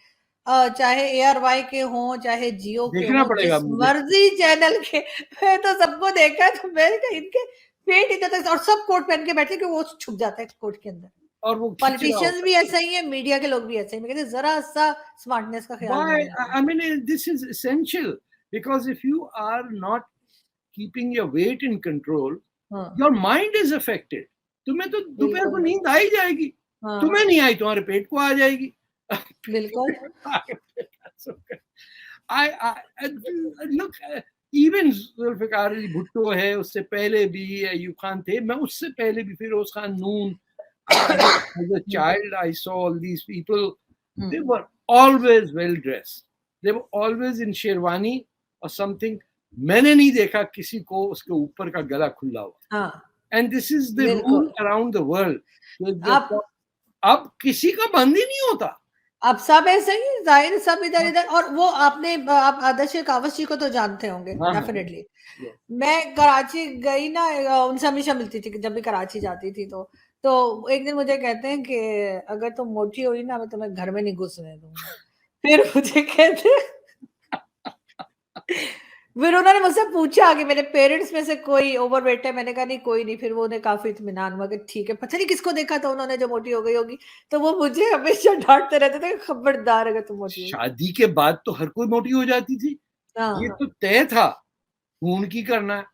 चाहे ARY के हों, चाहे जियो के हों, जिस मर्जी चैनल के, मैं तो सबको देखा है, तो मैंने इनके पेट इधर तक, और सब कोट पहन के बैठे, कि वो छुप जाता है कोट के अंदर। और वो पॉलिटिशियंस भी ऐसा ही है, मीडिया के लोग भी ऐसे ही, मैं कहते जरा सा स्मार्टनेस का ख्याल। I mean, this is essential, because if you are not keeping your weight in control, your mind is affected. तुम्हें तो दोपहर को नींद आ ही जाएगी, तुम्हें नहीं आई तुम्हारे पेट को आ जाएगी। बिल्कुल। I look, even Zulfikar Ali Bhutto है, उससे पहले भी अयूब खान थे, मैं उससे पहले भी फिरोज खान नून, as a child I saw all these people, they were always well dressed, they were always in sherwani or something। मैंने नहीं देखा किसी को उसके ऊपर का गला खुला हुआ। And this is the rule around the world। अब किसी का बंद ही नहीं होता, अब सब ऐसे ही, जाहिर सब इधर इधर। और वो आप आदर्श कावस जी को तो जानते होंगे, डेफिनेटली। मैं कराची गई ना, उनसे हमेशा मिलती थी जब भी कराची जाती थी, तो एक दिन मुझे कहते हैं कि अगर तुम मोटी हुई ना, मैं तुम्हें घर में नहीं घुसने दूंगा। फिर मुझे कहते फिर उन्होंने मुझसे पूछा कि मेरे पेरेंट्स में से कोई ओवरवेट है, मैंने कहा नहीं कोई नहीं। फिर वो उन्हें काफी इत्मीनान हुआ कि ठीक है, पता नहीं किसको देखा था उन्होंने जो मोटी हो गई होगी, तो वो मुझे हमेशा डांटते रहते थे, खबरदार अगर तुम मोटी। शादी के बाद तो हर कोई मोटी हो जाती थी, ये तो तय था, खून की करना है।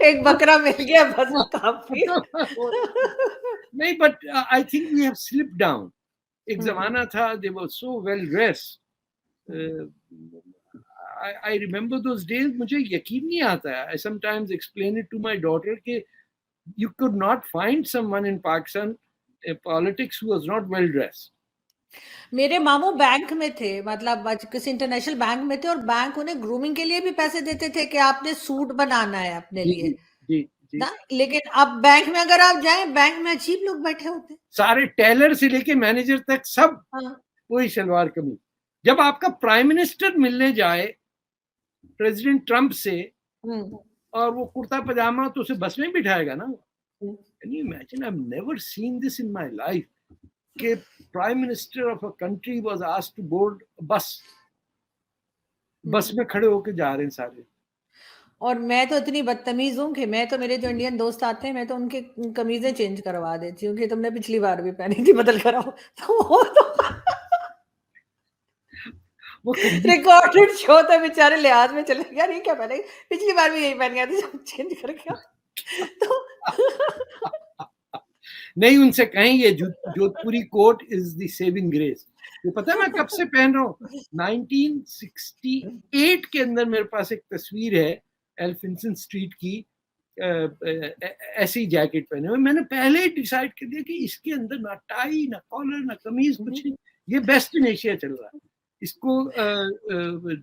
एक बकरा मिल गया बस काफी। नहीं, but I think we have slipped down. एक जमाना था, they were so well dressed. I remember those days. मुझे यकीन नहीं आता है. I sometimes explain it to my daughter कि you could not find someone in Pakistan politics who was not well dressed. मेरे मामू बैंक में थे, मतलब किसी इंटरनेशनल बैंक में थे, और बैंक उन्हें ग्रूमिंग के लिए भी पैसे देते थे कि आपने सूट बनाना है अपने जी लिए जी जी. ना। लेकिन अब बैंक में अगर आप जाएं, बैंक में अजीब लोग बैठे होते हैं, सारे टेलर से लेके मैनेजर तक सब हाँ, वही सलवार कमीज. जब आपका प्राइम मिनिस्टर मिलने जाए प्रेसिडेंट ट्रंप से और वो कुर्ता पजामा, तो उसे बस में बिठाएगा ना. Can you imagine? I've never seen this in my life. कि prime minister of a country was asked to board bus में खड़े होके जा रहे हैं सारे. और मैं तो इतनी बदतमीज हूँ कि मैं तो, मेरे जो इंडियन दोस्त आते हैं, मैं तो उनकी कमीजें चेंज करवा देती हूँ कि तुमने पिछली बार भी पहनी थी, बदल कर आओ. तो वो तो वो रिकॉर्डेड शो था, बेचारे लिहाज में चले गया, नहीं क्या पहने, पिछली बार भी यही पहन गया था, चेंज करके आओ. तो नहीं, उनसे कहें ये Jodhpuri coat is the saving grace. ये पता है मैं कब से पहन रहा हूँ? 1968 के अंदर मेरे पास एक तस्वीर है एल्फिंसन स्ट्रीट की, ऐसी जैकेट पहने हुए. मैंने पहले ही डिसाइड कर दिया कि इसके अंदर ना टाई ना कॉलर ना कमीज, कुछ नहीं. ये बेस्ट इन एशिया चल रहा है. इसको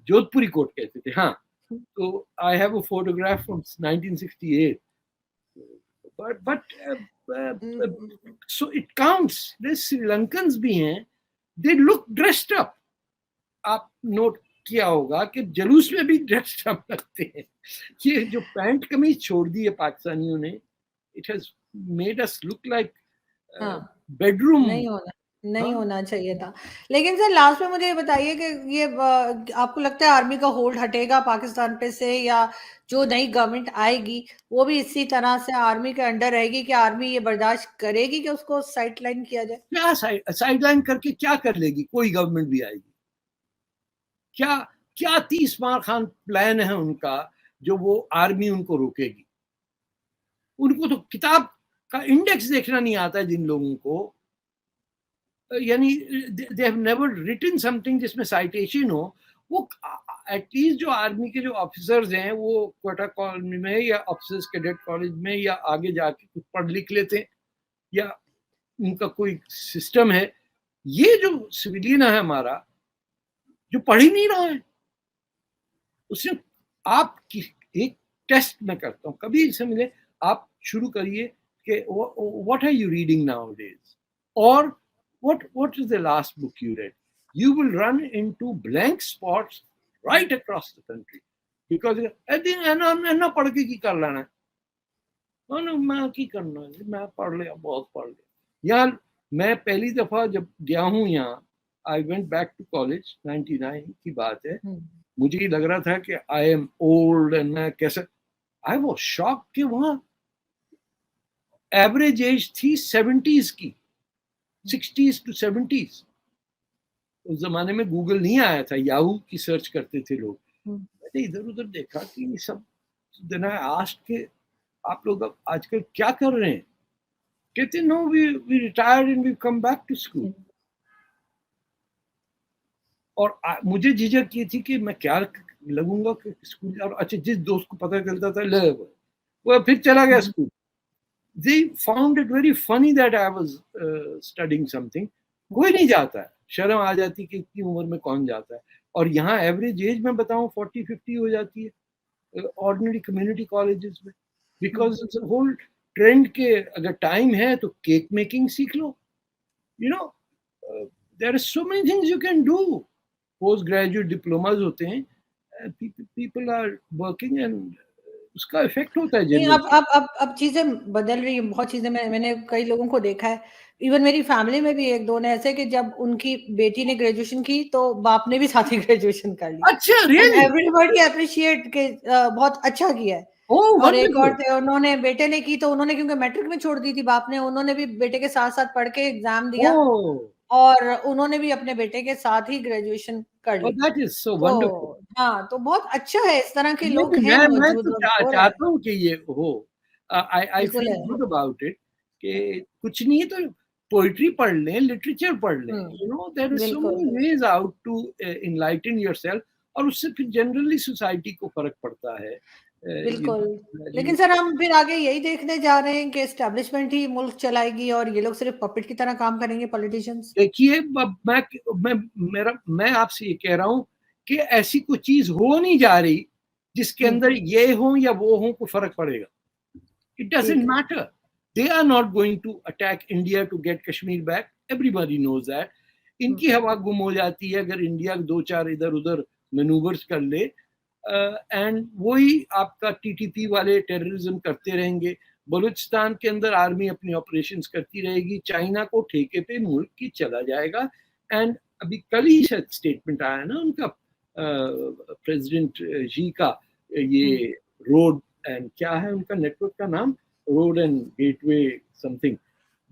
जोधपुरी कोट कहते थे. हाँ, तो I have a photograph from 1968. but so it counts. There's Sri Lankans भी हैं, they look dressed up. आप नोट किया होगा कि जुलूस में भी ड्रेस्ड अप लगते हैं. ये जो पैंट कमीज छोड़ दी है पाकिस्तानियों ने, it has made us look like bedroom. नहीं होना चाहिए था. लेकिन सर लास्ट में मुझे ये बताइए कि ये आपको लगता है आर्मी का होल्ड हटेगा पाकिस्तान पे से, या जो नई गवर्नमेंट आएगी वो भी इसी तरह से आर्मी के अंडर रहेगी, कि आर्मी ये बर्दाश्त करेगी कि उसको साइडलाइन किया जाए? क्या साइडलाइन करके क्या कर लेगी? कोई गवर्नमेंट भी आएगी क्या 30 मार खान प्लान है उनका जो वो आर्मी उनको रोकेगी? उनको तो किताब का इंडेक्स देखना नहीं आता है जिन लोगों को. यानी they have never written something जिसमें साइटेशन हो. वो एटलीस्ट जो आर्मी के जो ऑफिसर्स हैं वो क्वार्टर कॉलेज में या ऑफिसर्स कैडेट कॉलेज में या आगे जाके कुछ पढ़ लिख लेते हैं, या उनका कोई सिस्टम है. ये जो सिविलियन है हमारा, जो पढ़ ही नहीं रहा है, उसने आप एक टेस्ट में करता हूँ, कभी इसे मिले आप शुरू करिए कि what are you reading nowadays, और what is the last book you read? You will run into blank spots right across the country because I think ना पढ़ के की कर लेना है, मैं की करना है, मैं पढ़ लिया, बहुत पढ़ लिया. यार मैं पहली दफा जब गया हूँ यहाँ, I went back to college 99 की बात है. मुझे ही लग रहा था कि I am old and मैं कैसे, I was shocked कि वहाँ एवरेज एज थी 70s की, 60s to 70s. उस जमाने में गूगल नहीं आया था, याहू की सर्च करते थे लोग. मैंने इधर उधर देखा कि ये सब. देन आई आस्क्ड कि आप लोग आजकल क्या कर रहे हैं? कहते no, we retired and we come back to school. और मुझे झिझक ये थी कि मैं क्या लगूंगा कि स्कूल. और अच्छा, जिस दोस्त को पता चलता था ले वो फिर चला गया school. They found it very funny that I was studying something. कोई नहीं जाता है, शर्म आ जाती कि इतनी उम्र में कौन जाता है. और यहाँ एवरेज एज में बताऊं 40-50 हो जाती है ऑर्डिनरी कम्युनिटी कॉलेजेस में, बिकॉज होल ट्रेंड के अगर टाइम है तो केक मेकिंग सीख लो. You know there are so many things you can do. Post graduate diplomas होते हैं, पीपल आर वर्किंग एंड उसका इफेक्ट होता है. नहीं, अब चीजें बदल रही है, बहुत चीजें. मैंने कई लोगों को देखा है, इवन मेरी फैमिली में भी एक दो ने ऐसे कि जब उनकी बेटी ने ग्रेजुएशन की तो बाप ने भी साथ ही ग्रेजुएशन कर ली. अच्छा, रियली? एवरीबॉडी अप्रिशिएट के बहुत अच्छा किया है. और एक और थे, उन्होंने बेटे ने की तो उन्होंने, क्योंकि मैट्रिक में छोड़ दी थी बाप ने, उन्होंने भी बेटे के साथ साथ पढ़ के एग्जाम दिया और उन्होंने भी अपने बेटे के साथ ही ग्रेजुएशन कर ली. That is so wonderful. हाँ, तो बहुत अच्छा है, इस तरह के लोग हैं. मैं तो चाहता हूँ कि ये हो. I feel good about it कि कुछ नहीं है तो पोइट्री पढ़ लें, लिटरेचर पढ़ लें. You know, there are so many ways out to enlighten yourself. और उससे फिर जनरली सोसाइटी को फर्क पड़ता है। बिल्कुल। लेकिन सर हम फिर आगे यही देखने जा रहे हैं कि एस्टेब्लिशमेंट ही मुल्क चलाएगी और ये लोग सिर्फ पपेट की तरह काम करेंगे, पॉलिटिशियंस। देखिए, मैं आपसे ये कह रहा हूँ कि ऐसी कोई चीज हो नहीं जा रही जिसके अंदर ये हो या वो हो को फर्क पड़ेगा। It doesn't matter. They are not going to attack India to get Kashmir back. Everybody knows that. इनकी हवा गुम हो जाती है अगर इंडिया दो चार इधर उधर मैनूवर्स कर ले, एंड वही आपका टीटीपी वाले टेररिज्म करते रहेंगे। बलूचिस्तान के अंदर आर्मी अपनी ऑपरेशंस करती रहेगी, चाइना को ठेके पे मुल्क की चला जाएगा। एंड अभी कल ही शायद स्टेटमेंट आया ना उनका, प्रेसिडेंट जी का, ये रोड एंड क्या है उनका नेटवर्क का नाम, रोड एंड गेटवे समथिंग,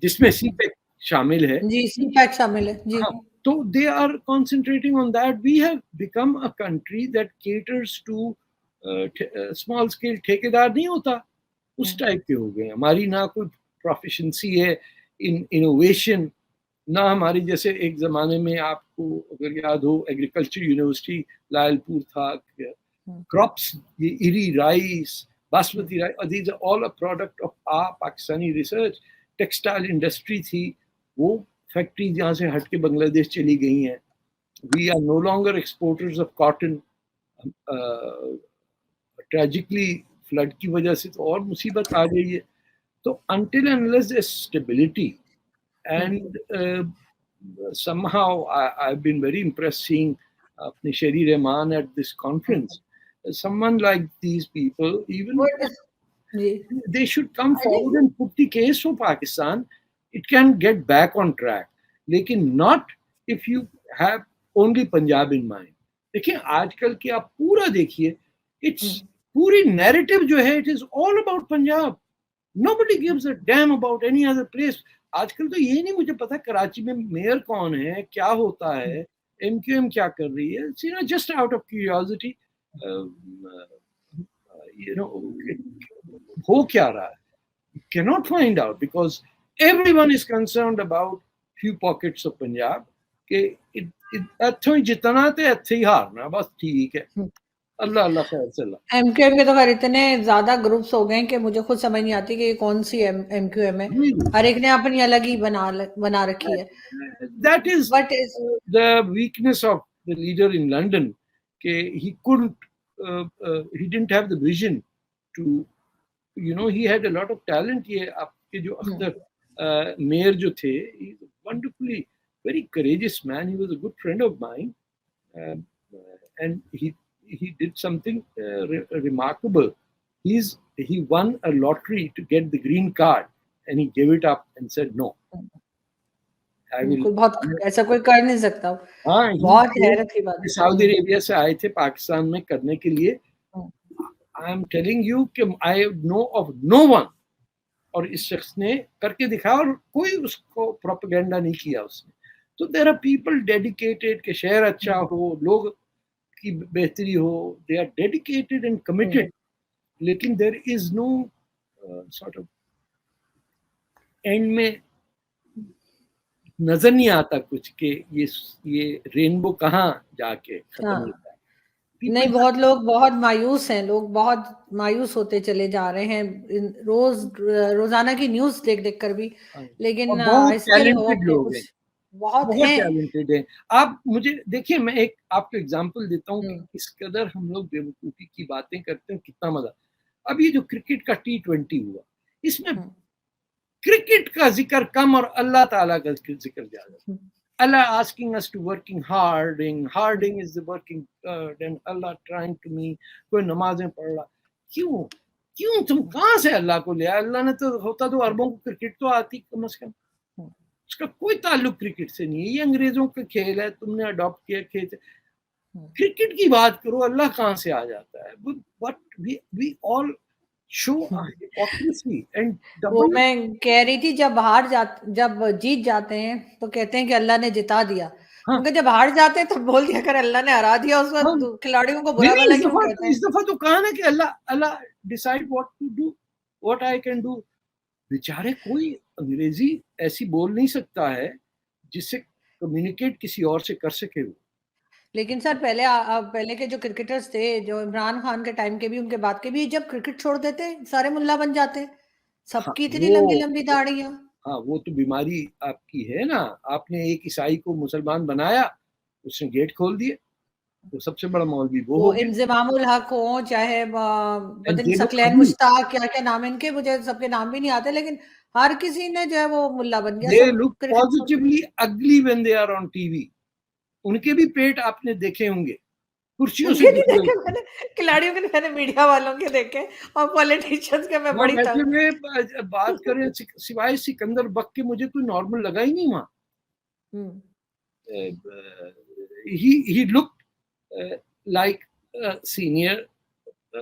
जिसमें सीपैक शामिल है। जी, सीपैक शामिल है जी। हाँ, तो they are concentrating on that. We have become a country that caters to small scale, ठेकेदार नहीं होता उस टाइप के हो गए। हमारी ना कोई प्रोफिशिएंसी है इन इनोवेशन, ना हमारी जैसे एक जमाने में आपको अगर याद हो एग्रीकल्चर यूनिवर्सिटी लायलपुर था, क्रॉप्स, ये eri rice, basmati rice, these are all a product of our Pakistani research. Textile industry थी, वो फैक्ट्री जहाँ से हट के बांग्लादेश चली गई हैं। We are no longer exporters of cotton. Tragically flood की वजह से तो और मुसीबत आ गई है। तो until and unless there's stability and somehow I've been very impressed seeing अपने Sherry Rahman at this conference. Someone like these people, even they should come forward and put the case for Pakistan. It can get back on track. लेकिन not if you have only Punjab in mind. देखिए आजकल की आप पूरा देखिए, it's पूरी narrative जो है it is all about Punjab. Nobody gives a damn about any other place. आजकल तो ये नहीं मुझे पता कराची में मेयर कौन है, क्या होता है, एमक्यूएम क्या कर रही है, you know, just out of curiosity, you know, हो क्या रहा है, can not find out because everyone is concerned about few pockets of Punjab के इत्थों ही जितना ते इत्थे ही हारना, बस ठीक है। अल्लाह अल्लाह खैर चला। एमक्यूएम के तो खैर इतने ज्यादा ग्रुप्स हो गए कि मुझे खुद समझ नहीं आती कि ये कौन सी एमक्यूएम है। हर एक ने अपनी अलग ही बना रखी है। That is the weakness of the leader in London कि he couldn't, he didn't have the vision to, you know, he had a lot of talent। ये आपके जो अख्तर मेयर जो थे, he is wonderfully very courageous man, he was a good friend of mine, and he did something remarkable. He won a lottery to get the green card and he gave it up and said no, I will। बहुत ऐसा कोई कर नहीं सकता। हाँ, बहुत हैरत की बात है। सऊदी अरेबिया से आए थे पाकिस्तान में करने के लिए। आई एम टेलिंग यू कि I know of no one, और इस शख्स ने करके दिखाया और कोई उसको प्रोपेगेंडा नहीं किया उसने। तो देयर आर पीपल डेडिकेटेड कि शहर अच्छा हो, लोग की बेहतरी हो, they are dedicated and committed, लेकिन there is no sort of end में नजर नहीं आता कुछ कि ये रेनबो कहाँ जाके खत्म होता है। नहीं, बहुत लोग बहुत मायूस हैं, लोग बहुत मायूस होते चले जा रहे हैं रोजाना की न्यूज देख देख कर भी। लेकिन बहुत टैलेंटेड लोग हैं, बहुत टैलेंटेड हैं। आप मुझे देखिए, मैं एक आपको एग्जांपल देता हूँ कि किस कदर हम लोग बेवकूफी की बातें करते हैं, कितना मजा। अब ये जो क्रिकेट का T20 हुआ, इसमें क्रिकेट का जिक्र कम और अल्लाह ताला का जिक्र ज्यादा। Allah asking us to working harding is the working hard and Allah trying to me, कोई नमाजें पढ़ रहा, क्यों तुम कहाँ से अल्लाह को लिया? अल्लाह ने तो होता तो अरबों को क्रिकेट तो आती कम से कम, उसका कोई ताल्लुक क्रिकेट से नहीं है, ये अंग्रेजों का खेल है, तुमने अडॉप्ट किया खेल। क्रिकेट की बात करो, अल्लाह कहाँ से आ जाता है? But we all show hypocrisy and double। वो मैं कह रही थी, जब जीत जाते हैं तो कहते हैं कि अल्लाह ने जिता दिया। क्योंकि जब हार जाते हैं तो बोल दिया कर अल्लाह ने हरा दिया, उस वक्त खिलाड़ियों को बुरा भला क्यों कहते हैं? इस दफा तो कहा ना कि Allah decide what to do, what I can do. बेचारे कोई अंग्रेजी ऐसी बोल नहीं सकता है जिससे कम्युनिकेट किसी और से कर सके वो। लेकिन सर पहले के जो क्रिकेटर्स थे, जो इमरान खान के टाइम के भी, उनके बाद के भी, जब क्रिकेट छोड़ देते सारे मुल्ला बन जाते, हाँ सबकी इतनी लंबी वो लंबी दाढ़ियां। हाँ वो तो बीमारी आपकी है ना। आपने एक ईसाई को मुसलमान बनाया, उसने गेट खोल दिए, तो सबसे बड़ा मौलवी वो वो हो गया। इंजमामुल हक हो, चाहे एंड पता नहीं दे लोग सकलैन अभी मुश्ताक, क्या क्या नाम है इनके, मुझे सबके नाम भी नहीं आते, लेकिन हर किसी ने जो है वो मुल्ला बन गया, दे सब लुक क्रिकेट छोड़ के। Positively ugly when they are on TV. उनके भी पेट आपने देखे होंगे, कुर्सियों से उनके नहीं गिरे देखे हुए। मैंने, खिलाड़ियों के नहीं, मैंने मीडिया वालों के देखे, और पॉलिटिशियंस के मैं वहां बड़ी बैठे तंग। हुए बात करें, सिवाय सिकंदर बक के मुझे कोई नॉर्मल लगा ही नहीं वहां। हम्म। he looked like a senior,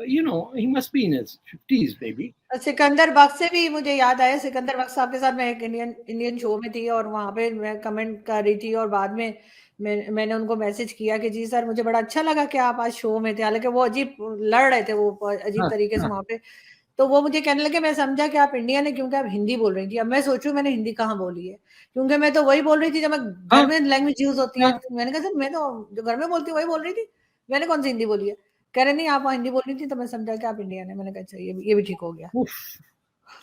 he must be in his 50s maybe. और सिकंदर बख्श से भी मुझे याद आया, सिकंदर बख्श साहब के साथ मैं एक इंडियन इंडियन शो में थी, और वहां पे मैं कमेंट कर रही थी, और बाद में मैंने उनको मैसेज किया कि जी सर, मुझे बड़ा अच्छा लगा कि आप आज शो में थे, हालांकि वो अजीब लड़ रहे थे, वो अजीब हाँ तरीके से हाँ वहां पे। तो वो मुझे कहने लगे, मैं समझा कि आप इंडियन है क्योंकि आप हिंदी बोल रही थी। अब मैं सोचूं मैंने हिंदी कहाँ बोली है, क्योंकि मैं तो वही बोल रही थी जब मैं घर हाँ में लैंग्वेज यूज होती है। हाँ। मैंने कहा सर, मैं तो जो घर में बोलती हूँ वही बोल रही थी, मैंने कौन सी हिंदी बोली है। कह रहे नहीं, आप वहाँ हिंदी बोल रही थी, तो मैं समझा कि आप इंडियन है। मैंने कहा अच्छा, ये भी ठीक हो गया। उफ,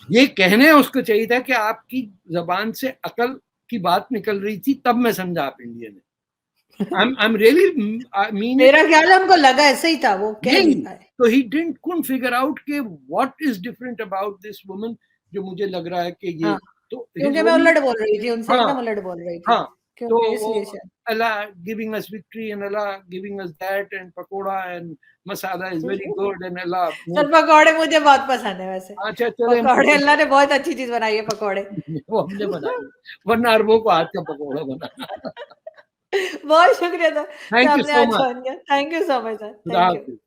ये कहने उसको चाहिए था कि आपकी जबान से अकल की बात निकल रही थी, तब मैं समझा आप इंडियन है। I'm really mean it. मेरा ख्याल है उनको लगा ऐसे ही था, वो कह नहीं नहीं, पाए। तो he didn't couldn't figure out के what is different about this woman, जो मुझे लग रहा है कि ये हाँ, तो हिज क्योंकि मैं ओनली। उल्लड़ बोल रही थी उनसे, हाँ एकदम उल्लड़ बोल रही थी, हाँ। तो क्योंकि वो इसलिए शायद। Allah giving us victory and Allah giving us that and pakora and masala is very good and Allah sir पकौड़े मुझे बहुत पसंद है वैसे। अच्छा चले पकौड़े, अल्लाह ने बहुत अच्छी चीज बनाई है, पकौड़े। वो हमने बनाई, वरना अरबों को हाथ का पकौड़ा बना। बहुत शुक्रिया सर कि थैंक यू आपने सो आज मच। ज्वाइन किया। Thank you so much sir, खुदा थैंक यू। हाफिज।